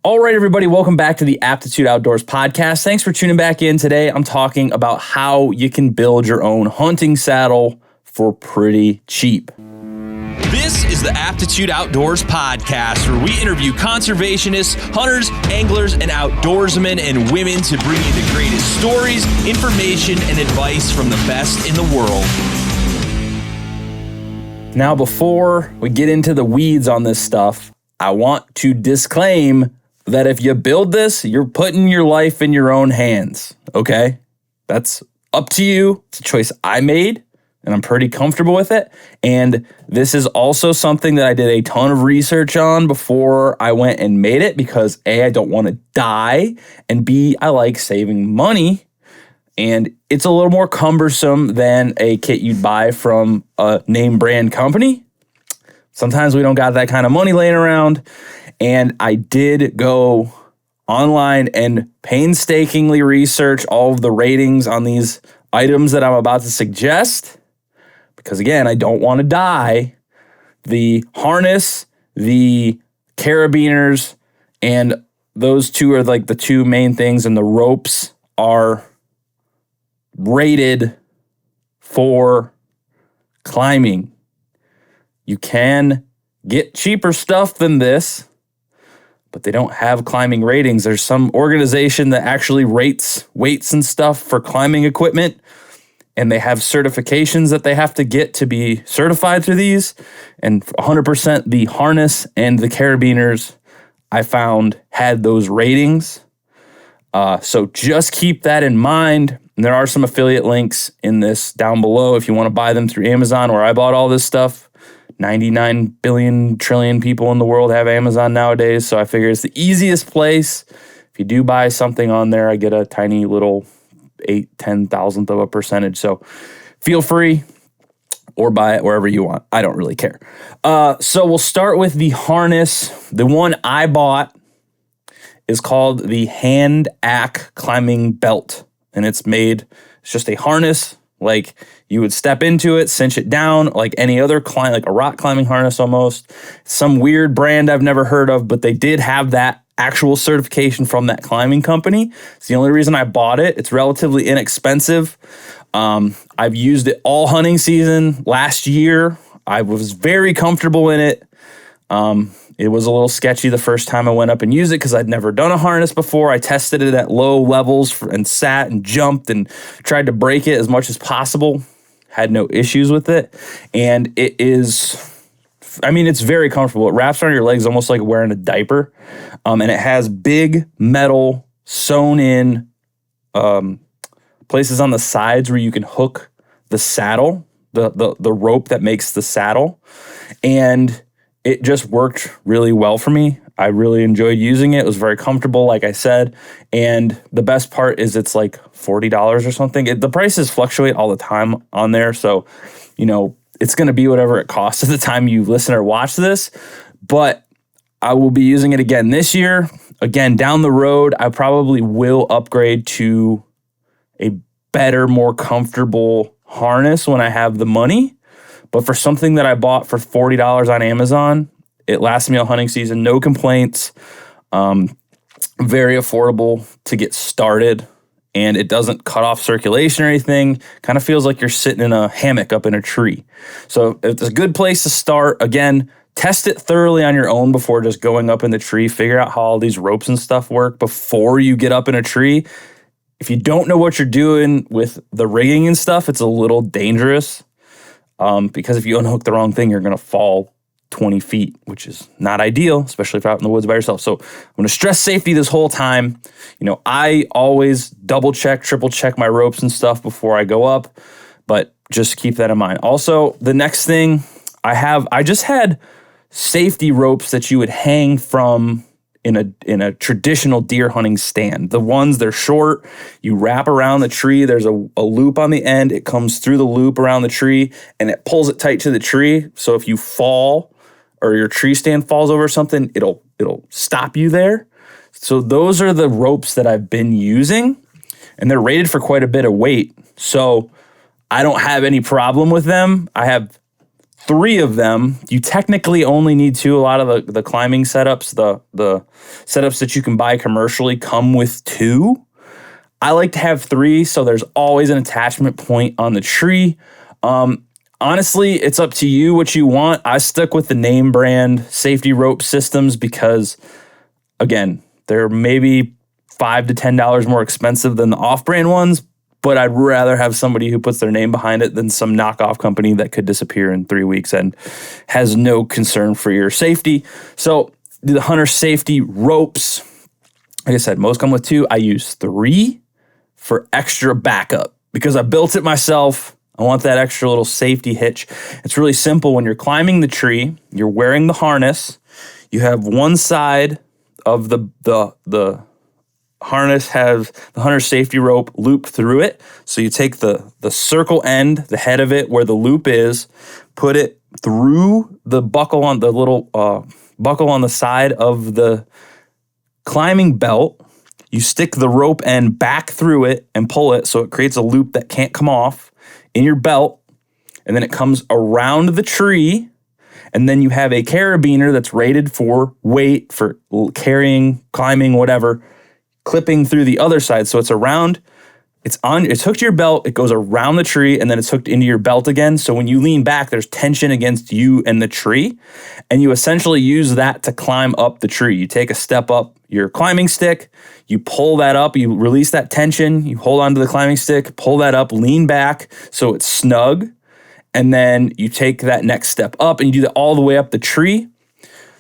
All right, everybody, welcome back to the Aptitude Outdoors podcast. Thanks for tuning back in. Today, I'm talking about how you can build your own hunting saddle for pretty cheap. This is the Aptitude Outdoors podcast, where we interview conservationists, hunters, anglers, and outdoorsmen and women to bring you the greatest stories, information, and advice from the best in the world. Now, before we get into the weeds on this stuff, I want to disclaim that if you build this, you're putting your life in your own hands, okay? That's up to you. It's a choice I made, and I'm pretty comfortable with it. And this is also something that I did a ton of research on before I went and made it because A, I don't want to die, and B, I like saving money. And it's a little more cumbersome than a kit you'd buy from a name brand company. Sometimes we don't got that kind of money laying around. And I did go online and painstakingly research all of the ratings on these items that I'm about to suggest. Because again, I don't want to die. The harness, the Carabiners, and those two are like the two main things. And the ropes are rated for climbing. You can get cheaper stuff than this, but they don't have climbing ratings. There's some organization that actually rates weights and stuff for climbing equipment, and they have certifications that they have to get to be certified through these. And 100% the harness and the Carabiners I found had those ratings. So just keep that in mind. And there are some affiliate links in this down below if you want to buy them through Amazon, where I bought all this stuff. 99 billion trillion people in the world have Amazon nowadays, so I figure it's the easiest place. If you do buy something on there, I get a tiny little 10,000th of a percentage. So feel free or buy it wherever you want. I don't really care. So we'll start with the harness. The one I bought is called the Hand Ack Climbing Belt, and it's just a harness. Like you would step into it, cinch it down like any other like a rock climbing harness almost. Some weird brand I've never heard of, but they did have that actual certification from that climbing company. It's the only reason I bought it. It's relatively inexpensive. I've used it all hunting season last year. I was very comfortable in it. It was a little sketchy the first time I went up and used it because I'd never done a harness before. I tested it at low levels and sat and jumped and tried to break it as much as possible. Had no issues with it. And it's very comfortable. It wraps around your legs almost like wearing a diaper. And it has big metal sewn in places on the sides where you can hook the saddle, the rope that makes the saddle. And it just worked really well for me. I really enjoyed using it. It was very comfortable, like I said. And the best part is it's like $40 or something. The prices fluctuate all the time on there. So, it's going to be whatever it costs at the time you listen or watch this. But I will be using it again this year. Again, down the road, I probably will upgrade to a better, more comfortable harness when I have the money. But for something that I bought for $40 on Amazon, it lasts me all hunting season, no complaints, very affordable to get started, and it doesn't cut off circulation or anything. Kind of feels like you're sitting in a hammock up in a tree. So it's a good place to start. Again, test it thoroughly on your own before just going up in the tree. Figure out how all these ropes and stuff work before you get up in a tree. If you don't know what you're doing with the rigging and stuff, it's a little dangerous. Because if you unhook the wrong thing, you're going to fall 20 feet, which is not ideal, especially if you're out in the woods by yourself. So I'm going to stress safety this whole time. I always double check, triple check my ropes and stuff before I go up, but just keep that in mind. Also, the next thing I just had safety ropes that you would hang from in a traditional deer hunting stand. The ones, they're short, you wrap around the tree, there's a loop on the end, it comes through the loop around the tree, and it pulls it tight to the tree, so if you fall or your tree stand falls over something, it'll stop you there. So those are the ropes that I've been using, and they're rated for quite a bit of weight, so I don't have any problem with them. I have 3 of them. You technically only need 2. A lot of the climbing setups, the setups that you can buy commercially come with 2. I like to have 3, so there's always an attachment point on the tree. Honestly, it's up to you what you want. I stuck with the name brand safety rope systems because, again, they're maybe $5 to $10 more expensive than the off-brand ones, but I'd rather have somebody who puts their name behind it than some knockoff company that could disappear in 3 weeks and has no concern for your safety. So the Hunter safety ropes, like I said, most come with 2. I use 3 for extra backup because I built it myself. I want that extra little safety hitch. It's really simple. When you're climbing the tree, you're wearing the harness. You have one side of the harness has the Hunter safety rope looped through it. So you take the circle end, the head of it where the loop is, put it through the buckle on the little buckle on the side of the climbing belt. You stick the rope end back through it and pull it so it creates a loop that can't come off in your belt, and then it comes around the tree, and then you have a carabiner that's rated for weight, for carrying, climbing, whatever, clipping through the other side. So it's hooked to your belt, it goes around the tree, and then it's hooked into your belt again. So when you lean back, there's tension against you and the tree, and you essentially use that to climb up the tree. You take a step up your climbing stick, you pull that up, you release that tension, you hold onto the climbing stick, pull that up, lean back so it's snug, and then you take that next step up and you do that all the way up the tree.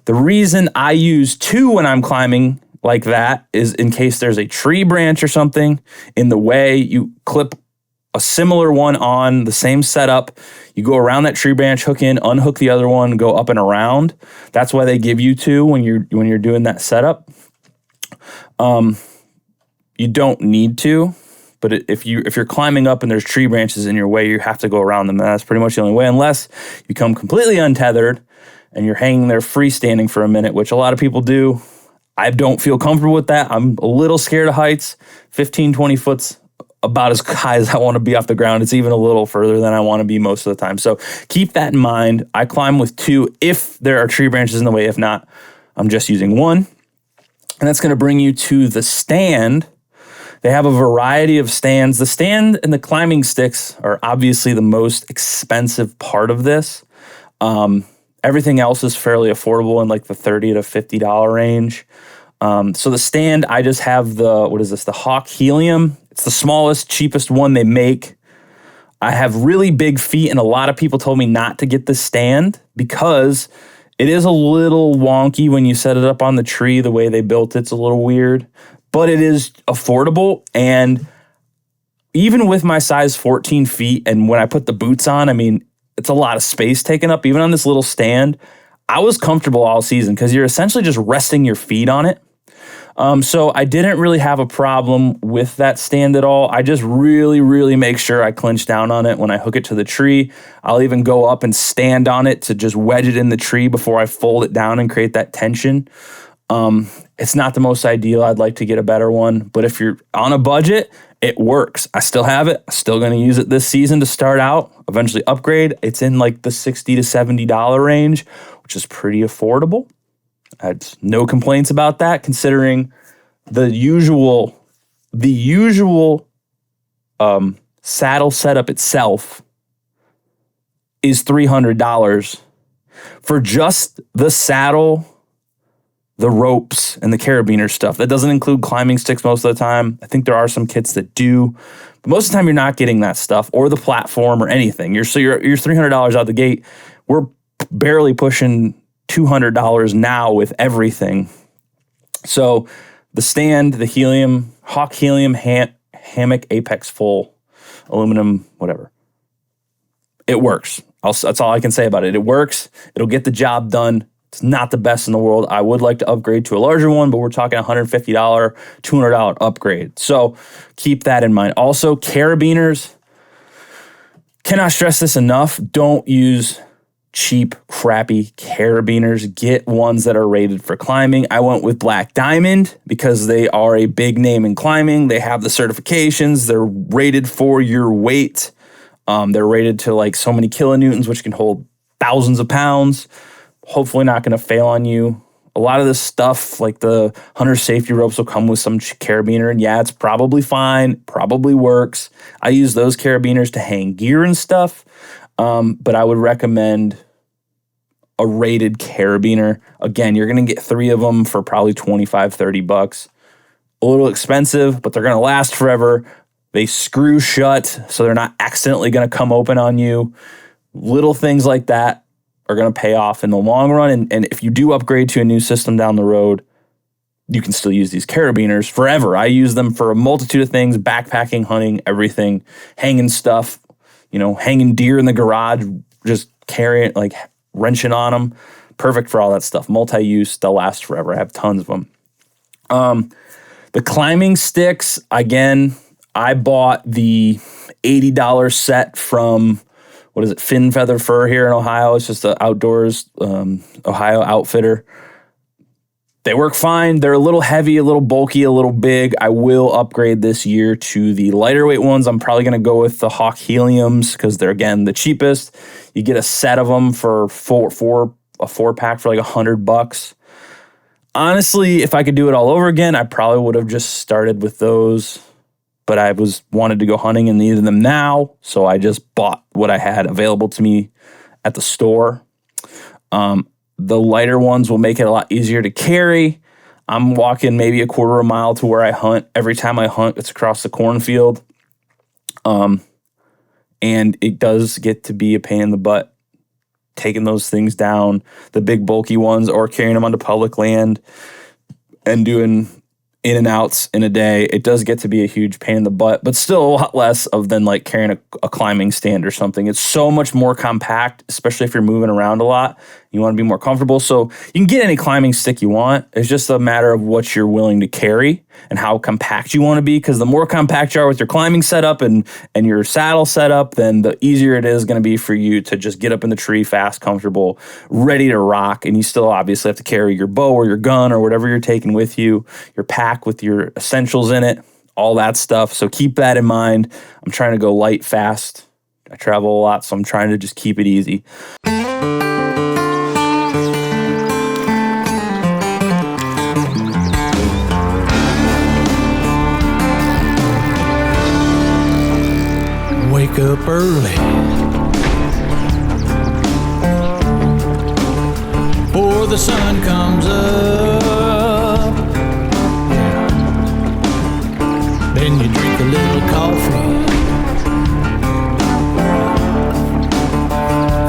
The reason I use 2 when I'm climbing like that is in case there's a tree branch or something in the way, you clip a similar one on the same setup. You go around that tree branch, hook in, unhook the other one, go up and around. That's why they give you 2 when you're doing that setup. You don't need to, but if you're climbing up and there's tree branches in your way, you have to go around them. That's pretty much the only way, unless you become completely untethered and you're hanging there freestanding for a minute, which a lot of people do. I don't feel comfortable with that. I'm a little scared of heights. 15, 20 foot's about as high as I want to be off the ground. It's even a little further than I want to be most of the time. So keep that in mind. I climb with 2 if there are tree branches in the way. If not, I'm just using 1. And that's going to bring you to the stand. They have a variety of stands. The stand and the climbing sticks are obviously the most expensive part of this. Everything else is fairly affordable in like the $30 to $50 range. So the stand, I just have the Hawk Helium. It's the smallest, cheapest one they make. I have really big feet, and a lot of people told me not to get the stand because it is a little wonky when you set it up on the tree. The way they built it's a little weird, but it is affordable. And even with my size 14 feet, and when I put the boots on, I mean, it's a lot of space taken up. Even on this little stand, I was comfortable all season because you're essentially just resting your feet on it. So I didn't really have a problem with that stand at all. I just really, really make sure I clinch down on it when I hook it to the tree. I'll even go up and stand on it to just wedge it in the tree before I fold it down and create that tension. It's not the most ideal. I'd like to get a better one, but if you're on a budget, it works. I still have it. I'm still going to use it this season to start out, eventually upgrade. It's in like the $60 to $70 range, which is pretty affordable. I had no complaints about that, considering the usual saddle setup itself is $300 for just the saddle, the ropes, and the carabiner stuff. That doesn't include climbing sticks most of the time. I think there are some kits that do, but most of the time you're not getting that stuff or the platform or anything. You're $300 out the gate. We're barely pushing $200 now with everything. So the stand, the Helium, Hawk Helium, Hammock Apex Full, aluminum, whatever. It works. That's all I can say about it. It works. It'll get the job done. It's not the best in the world. I would like to upgrade to a larger one, but we're talking $150, $200 upgrade. So keep that in mind. Also, carabiners. Cannot stress this enough. Don't use cheap, crappy carabiners. Get ones that are rated for climbing. I went with Black Diamond because they are a big name in climbing. They have the certifications. They're rated for your weight. They're rated to like so many kilonewtons, which can hold thousands of pounds. Hopefully not going to fail on you. A lot of this stuff, like the hunter safety ropes, will come with some carabiner, and yeah, it's probably fine, probably works. I use those carabiners to hang gear and stuff, but I would recommend a rated carabiner. Again, you're going to get 3 of them for probably $25-$30. A little expensive, but they're going to last forever. They screw shut, so they're not accidentally going to come open on you. Little things like that are going to pay off in the long run. And if you do upgrade to a new system down the road, you can still use these carabiners forever. I use them for a multitude of things, backpacking, hunting, everything, hanging stuff, hanging deer in the garage, just carrying, like wrenching on them. Perfect for all that stuff. Multi-use, they'll last forever. I have tons of them. The climbing sticks, again, I bought the $80 set from, Fin Feather Fur here in Ohio. It's just an outdoors Ohio outfitter. They work fine. They're a little heavy, a little bulky, a little big. I will upgrade this year to the lighter weight ones. I'm probably going to go with the Hawk Heliums because they're, again, the cheapest. You get a set of them for a 4-pack for like $100. Honestly, if I could do it all over again, I probably would have just started with those. But I wanted to go hunting and needed them now, so I just bought what I had available to me at the store. The lighter ones will make it a lot easier to carry. I'm walking maybe a quarter of a mile to where I hunt. Every time I hunt, it's across the cornfield. And it does get to be a pain in the butt taking those things down, the big bulky ones, or carrying them onto public land and doing in and outs in a day. It does get to be a huge pain in the butt, but still a lot less than like carrying a climbing stand or something. It's so much more compact, especially if you're moving around a lot. You want to be more comfortable. So you can get any climbing stick you want. It's just a matter of what you're willing to carry and how compact you want to be. Because the more compact you are with your climbing setup and your saddle setup, then the easier it is going to be for you to just get up in the tree fast, comfortable, ready to rock. And you still obviously have to carry your bow or your gun or whatever you're taking with you, your pack with your essentials in it, all that stuff. So keep that in mind. I'm trying to go light, fast. I travel a lot, so I'm trying to just keep it easy. Wake up early before the sun comes up. Then you drink a little coffee,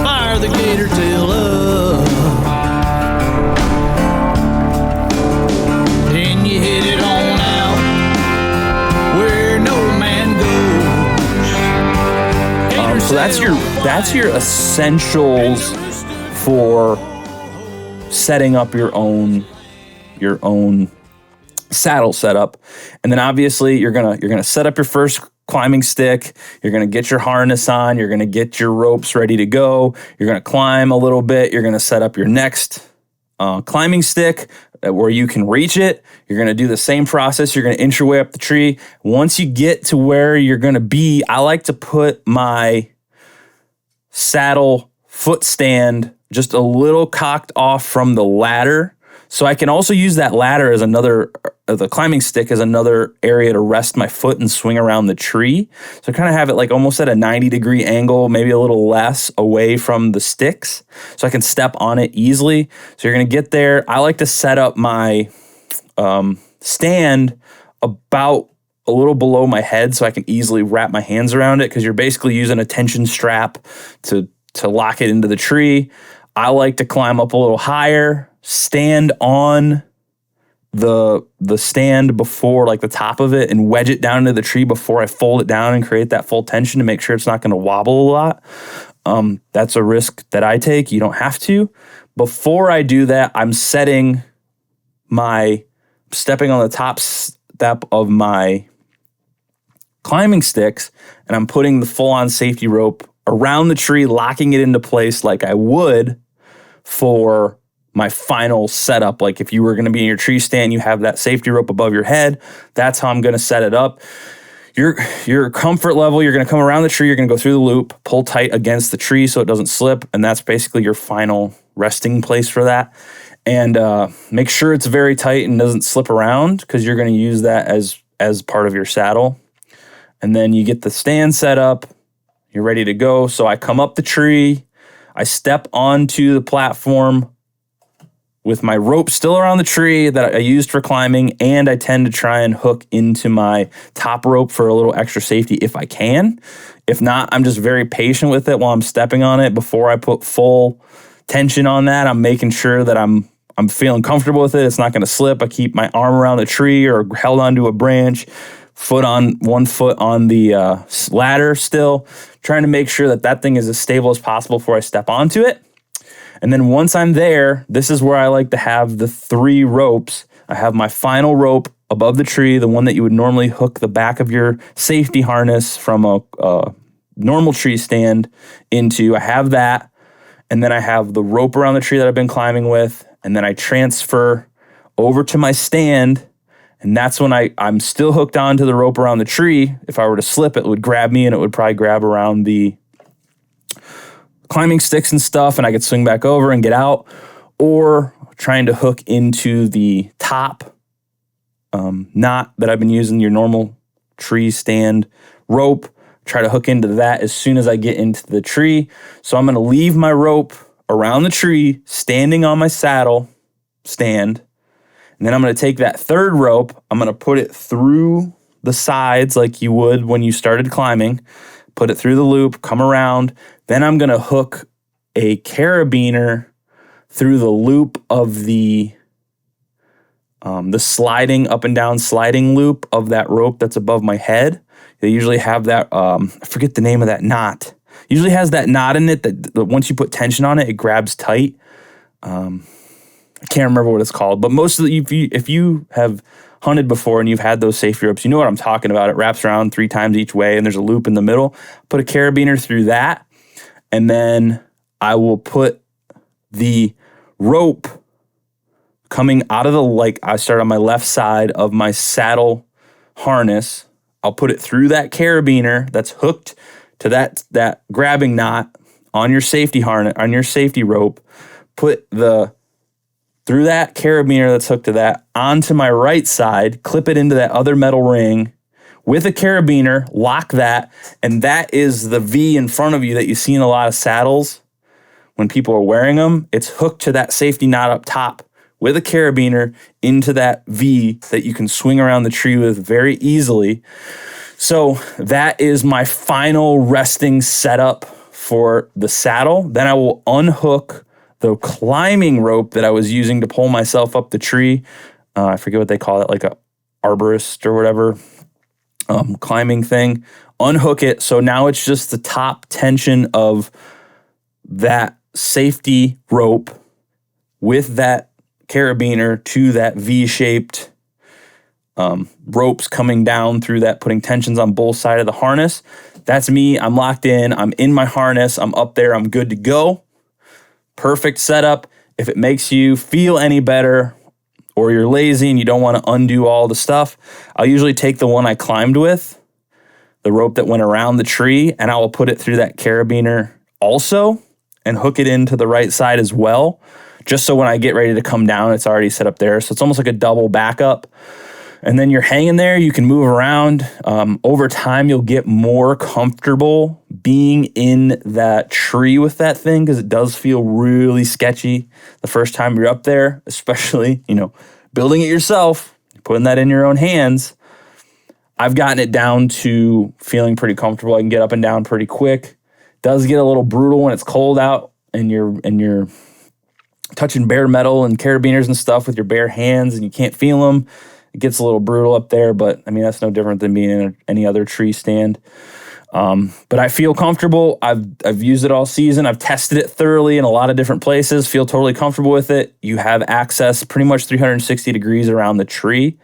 fire the gator tail up, then you hit it on out where no man goes. So that's your essentials for setting up your own saddle setup. And then obviously you're gonna set up your first climbing stick. You're gonna get your harness on. You're gonna get your ropes ready to go. You're gonna climb a little bit. You're gonna set up your next climbing stick where you can reach it. You're gonna do the same process. You're gonna inch your way up the tree. Once you get to where you're gonna be, I like to put my saddle foot stand just a little cocked off from the ladder. So I can also use that ladder as the climbing stick as another area to rest my foot and swing around the tree. So I kind of have it like almost at a 90-degree angle, maybe a little less away from the sticks. So I can step on it easily. So you're going to get there. I like to set up my stand about a little below my head so I can easily wrap my hands around it because you're basically using a tension strap to lock it into the tree. I like to climb up a little higher, stand on the stand before like the top of it and wedge it down into the tree before I fold it down and create that full tension to make sure it's not going to wobble a lot. That's a risk that I take. You don't have to. Before I do that, I'm stepping on the top step of my climbing sticks, and I'm putting the full-on safety rope around the tree, locking it into place like I would for my final setup. Like if you were going to be in your tree stand, you have that safety rope above your head. That's how I'm going to set it up. your comfort level, you're going to come around the tree, you're going to go through the loop, pull tight against the tree so it doesn't slip, and that's basically your final resting place for that. And make sure it's very tight and doesn't slip around, because you're going to use that as part of your saddle. And then you get the stand set up, you're ready to go. So I come up the tree, I step onto the platform with my rope still around the tree that I used for climbing, and I tend to try and hook into my top rope for a little extra safety if I can. If not, I'm just very patient with it while I'm stepping on it. Before I put full tension on that, I'm making sure that I'm feeling comfortable with it. It's not going to slip. I keep my arm around the tree or held onto a branch, one foot on the ladder still, trying to make sure that thing is as stable as possible before I step onto it. And then once I'm there, this is where I like to have the 3 ropes. I have my final rope above the tree, the one that you would normally hook the back of your safety harness from a normal tree stand into. I have that. And then I have the rope around the tree that I've been climbing with. And then I transfer over to my stand. And that's when I'm still hooked onto the rope around the tree. If I were to slip, it would grab me, and it would probably grab around the climbing sticks and stuff, and I could swing back over and get out, or trying to hook into the top knot that I've been using, your normal tree stand rope, try to hook into that as soon as I get into the tree. So I'm going to leave my rope around the tree, standing on my saddle stand, and then I'm going to take that 3rd rope, I'm going to put it through the sides like you would when you started climbing, put it through the loop, come around. Then I'm going to hook a carabiner through the loop of the sliding up and down sliding loop of that rope that's above my head. They usually have that, I forget the name of that knot. Usually has that knot in it that once you put tension on it, it grabs tight. I can't remember what it's called, but most of if you have hunted before and you've had those safety ropes, you know what I'm talking about. It wraps around 3 times each way, and there's a loop in the middle. Put a carabiner through that, and then I will put the rope coming out of I start on my left side of my saddle harness. I'll put it through that carabiner that's hooked to that grabbing knot on your safety harness, on your safety rope. Put through that carabiner that's hooked to that onto my right side, clip it into that other metal ring with a carabiner, lock that, and that is the V in front of you that you see in a lot of saddles when people are wearing them. It's hooked to that safety knot up top with a carabiner into that V that you can swing around the tree with very easily. So that is my final resting setup for the saddle. Then I will unhook the climbing rope that I was using to pull myself up the tree. I forget what they call it, like a arborist or whatever, climbing thing. Unhook it. So now it's just the top tension of that safety rope with that carabiner to that V-shaped ropes coming down through that, putting tensions on both sides of the harness. That's me. I'm locked in. I'm in my harness. I'm up there. I'm good to go. Perfect setup. If it makes you feel any better, or you're lazy and you don't want to undo all the stuff, I'll usually take the one I climbed with, the rope that went around the tree, and I will put it through that carabiner also and hook it into the right side as well, just so when I get ready to come down, it's already set up there. So it's almost like a double backup. And then you're hanging there, you can move around. Over time, you'll get more comfortable being in that tree with that thing, because it does feel really sketchy the first time you're up there, especially, building it yourself, putting that in your own hands. I've gotten it down to feeling pretty comfortable. I can get up and down pretty quick. It does get a little brutal when it's cold out and you're touching bare metal and carabiners and stuff with your bare hands and you can't feel them. It gets a little brutal up there, but I mean, that's no different than being in any other tree stand. But I feel comfortable. I've used it all season. I've tested it thoroughly in a lot of different places, feel totally comfortable with it. You have access pretty much 360 degrees around the tree.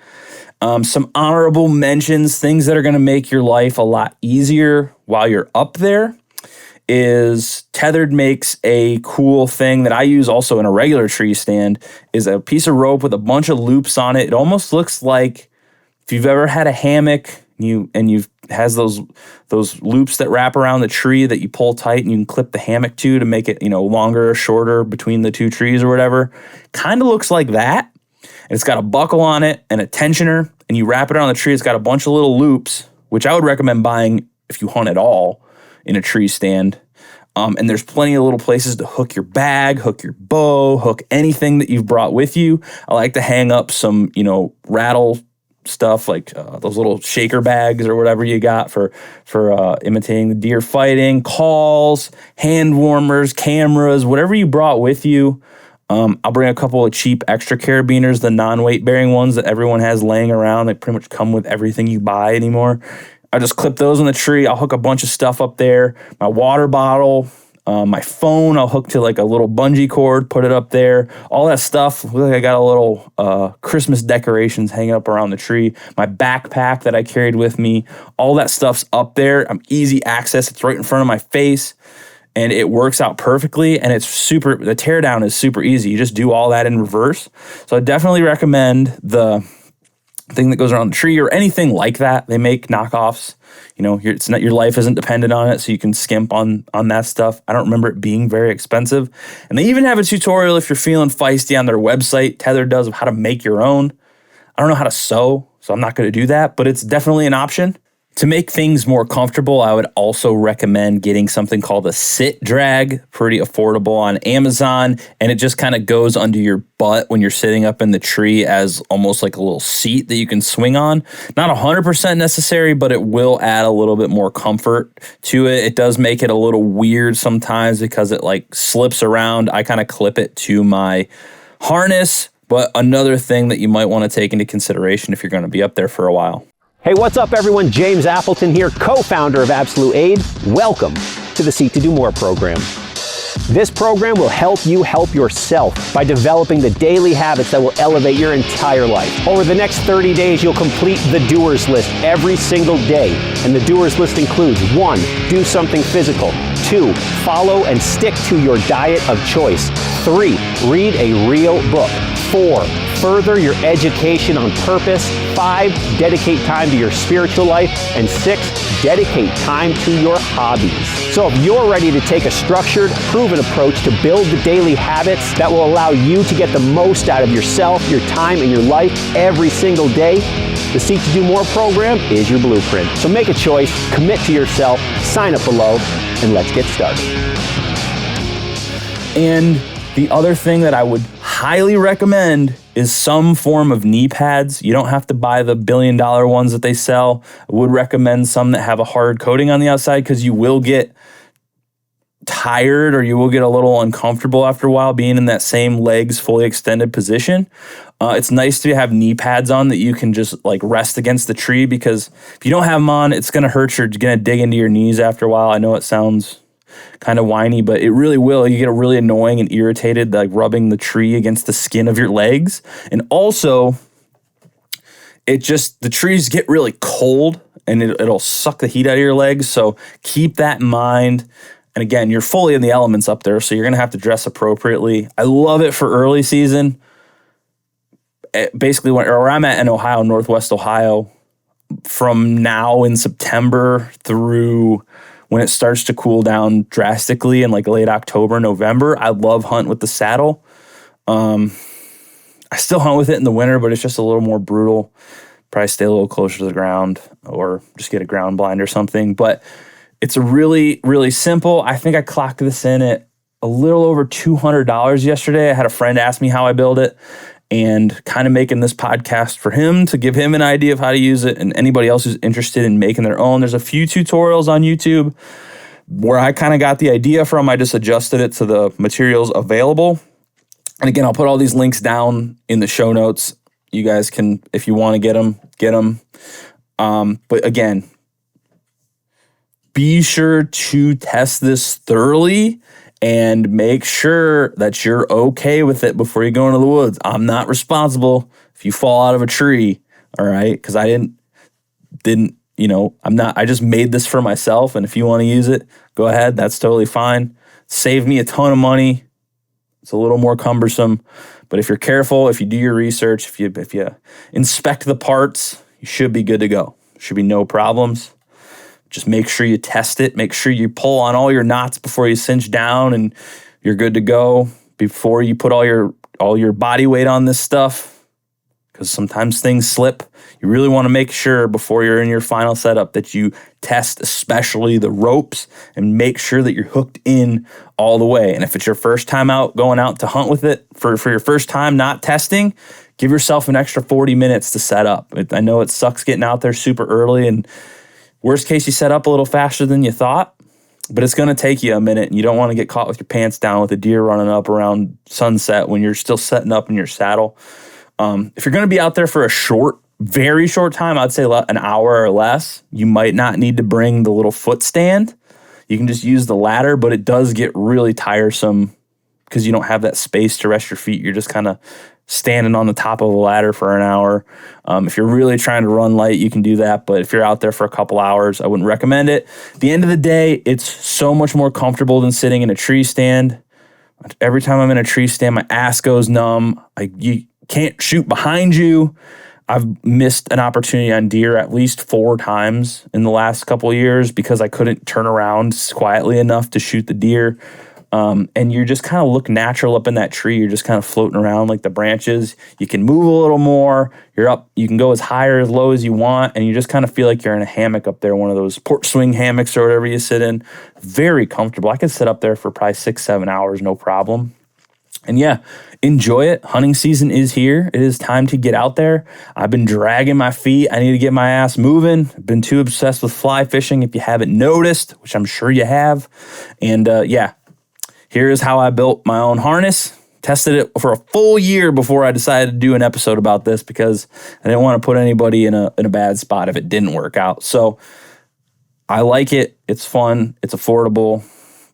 Some honorable mentions, things that are going to make your life a lot easier while you're up there, is Tethered makes a cool thing that I use also in a regular tree stand, is a piece of rope with a bunch of loops on it. It almost looks like if you've ever had a hammock and you've has those loops that wrap around the tree that you pull tight and you can clip the hammock to make it, longer or shorter between the two trees or whatever. Kind of looks like that. And it's got a buckle on it and a tensioner, and you wrap it around the tree. It's got a bunch of little loops, which I would recommend buying if you hunt at all in a tree stand. And there's plenty of little places to hook your bag, hook your bow, hook anything that you've brought with you. I like to hang up some, rattle stuff like those little shaker bags or whatever you got for imitating the deer fighting, calls, hand warmers, cameras, whatever you brought with you. I'll bring a couple of cheap extra carabiners, the non-weight bearing ones that everyone has laying around. They pretty much come with everything you buy anymore. I just clip those on the tree. I'll hook a bunch of stuff up there. My water bottle, my phone, I'll hook to like a little bungee cord, put it up there. All that stuff. Look like I got a little Christmas decorations hanging up around the tree. My backpack that I carried with me. All that stuff's up there. I'm easy access. It's right in front of my face. And it works out perfectly, and the teardown is super easy. You just do all that in reverse. So I definitely recommend the thing that goes around the tree or anything like that. They make knockoffs. It's not, your life isn't dependent on it, so you can skimp on that stuff. I don't remember it being very expensive. And they even have a tutorial if you're feeling feisty on their website. Tether does, of how to make your own. I don't know how to sew, so I'm not going to do that, but it's definitely an option. To make things more comfortable, I would also recommend getting something called a sit drag, pretty affordable on Amazon, and it just kind of goes under your butt when you're sitting up in the tree as almost like a little seat that you can swing on. Not 100% necessary, but it will add a little bit more comfort to it. It does make it a little weird sometimes because it like slips around. I kind of clip it to my harness, but another thing that you might want to take into consideration if you're going to be up there for a while. Hey, what's up everyone? James Appleton here, co-founder of Absolute Aid. Welcome to the Seek to Do More program. This program will help you help yourself by developing the daily habits that will elevate your entire life. Over the next 30 days, you'll complete the doers list every single day. And the doers list includes 1, do something physical. 2, follow and stick to your diet of choice. 3, read a real book. 4, further your education on purpose. 5, dedicate time to your spiritual life. And 6, dedicate time to your hobbies. So if you're ready to take a structured, proven approach to build the daily habits that will allow you to get the most out of yourself, your time, and your life every single day, the Seek to Do More program is your blueprint. So make a choice, commit to yourself, sign up below, and let's get started. And the other thing that I would highly recommend is some form of knee pads. You don't have to buy the $1 billion ones that they sell. I would recommend some that have a hard coating on the outside because you will get tired or you will get a little uncomfortable after a while being in that same legs fully extended position. It's nice to have knee pads on that you can just like rest against the tree, because if you don't have them on, it's going to hurt. You're going to dig into your knees after a while. I know it sounds kind of whiny, but it really will. You get really annoying and irritated, like rubbing the tree against the skin of your legs. And also, the trees get really cold and it'll suck the heat out of your legs. So keep that in mind. And again, you're fully in the elements up there, so you're going to have to dress appropriately. I love it for early season. Basically, where I'm at in Ohio, Northwest Ohio, from now in September through when it starts to cool down drastically in like late October, November, I love hunt with the saddle. I still hunt with it in the winter, but it's just a little more brutal. Probably stay a little closer to the ground or just get a ground blind or something. But it's a really, really simple. I think I clocked this in at a little over $200 yesterday. I had a friend ask me how I build it, and kind of making this podcast for him to give him an idea of how to use it, and anybody else who's interested in making their own. There's a few tutorials on YouTube where I kind of got the idea from. I just adjusted it to the materials available. And again, I'll put all these links down in the show notes. You guys can, if you want to get them. But again, be sure to test this thoroughly and make sure that you're okay with it before you go into the woods. I'm not responsible if you fall out of a tree, all right? Because I didn't, I just made this for myself, and if you want to use it, go ahead. That's totally fine. Saved me a ton of money. It's a little more cumbersome, but if you're careful, if you do your research, if you inspect the parts, you should be good to go. Should be no problems. just make sure you test it. Make sure you pull on all your knots before you cinch down and you're good to go before you put all your body weight on this stuff, because sometimes things slip. You really want to make sure before you're in your final setup that you test especially the ropes and make sure that you're hooked in all the way. And if it's your first time going out to hunt with it, for your first time not testing, give yourself an extra 40 minutes to set up. I know it sucks getting out there super early, and worst case, you set up a little faster than you thought, but it's going to take you a minute, and you don't want to get caught with your pants down with a deer running up around sunset when you're still setting up in your saddle. If you're going to be out there for a very short time, I'd say an hour or less, you might not need to bring the little foot stand. You can just use the ladder, but it does get really tiresome because you don't have that space to rest your feet. You're just kind of standing on the top of a ladder for an hour. If you're really trying to run light, you can do that. But if you're out there for a couple hours, I wouldn't recommend it. At the end of the day, it's so much more comfortable than sitting in a tree stand. Every time I'm in a tree stand, my ass goes numb. You can't shoot behind you. I've missed an opportunity on deer at least 4 times in the last couple of years because I couldn't turn around quietly enough to shoot the deer. And you just kind of look natural up in that tree. You're just kind of floating around like the branches. You can move a little more. You're up. You can go as high or as low as you want. And you just kind of feel like you're in a hammock up there, one of those porch swing hammocks or whatever you sit in. Very comfortable. I could sit up there for probably 6-7 hours, no problem. And yeah, enjoy it. Hunting season is here. It is time to get out there. I've been dragging my feet. I need to get my ass moving. I've been too obsessed with fly fishing, if you haven't noticed, which I'm sure you have. And here is how I built my own harness. Tested it for a full year before I decided to do an episode about this because I didn't want to put anybody in a bad spot if it didn't work out. So I like it. It's fun. It's affordable.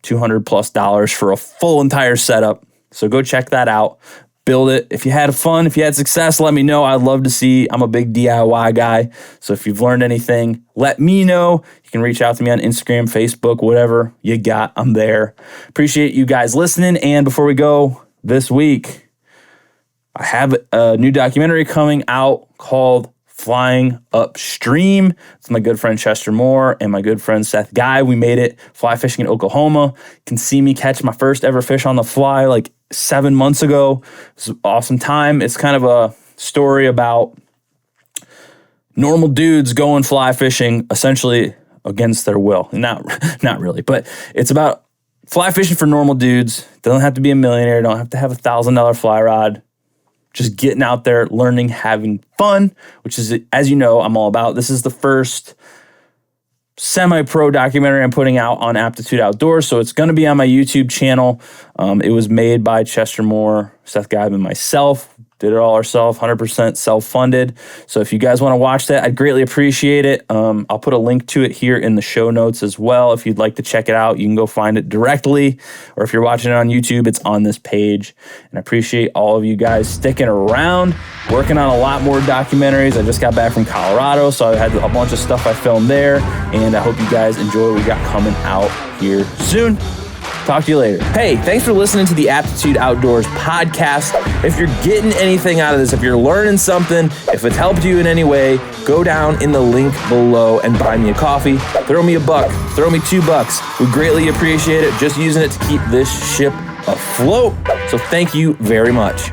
$200+ for a full entire setup. So go check that out. Build it. If you had fun, if you had success, let me know. I'd love to see. I'm a big DIY guy. So if you've learned anything, let me know. You can reach out to me on Instagram, Facebook, whatever you got. I'm there. Appreciate you guys listening. And before we go this week, I have a new documentary coming out called Flying Upstream. It's my good friend Chester Moore and my good friend Seth Guy. We made it fly fishing in Oklahoma. You can see me catch my first ever fish on the fly like 7 months ago. It was an awesome time. It's kind of a story about normal dudes going fly fishing essentially against their will. Not really, but it's about fly fishing for normal dudes. Don't have to be a millionaire. Don't have to have $1,000 fly rod. Just getting out there, learning, having fun, which is, as you know, I'm all about. This is the first semi-pro documentary I'm putting out on Aptitude Outdoors, so it's going to be on my YouTube channel. It was made by Chester Moore, Seth Geib, and myself. Did it all ourselves, 100% self-funded. So if you guys want to watch that, I'd greatly appreciate it. I'll put a link to it here in the show notes as well. If you'd like to check it out, you can go find it directly. Or if you're watching it on YouTube, it's on this page. And I appreciate all of you guys sticking around, working on a lot more documentaries. I just got back from Colorado, so I had a bunch of stuff I filmed there. And I hope you guys enjoy what we got coming out here soon. Talk to you later. Hey, thanks for listening to the Aptitude Outdoors podcast. If you're getting anything out of this, if you're learning something, if it's helped you in any way, go down in the link below and buy me a coffee. Throw me $1, throw me $2. We greatly appreciate it. Just using it to keep this ship afloat. So thank you very much.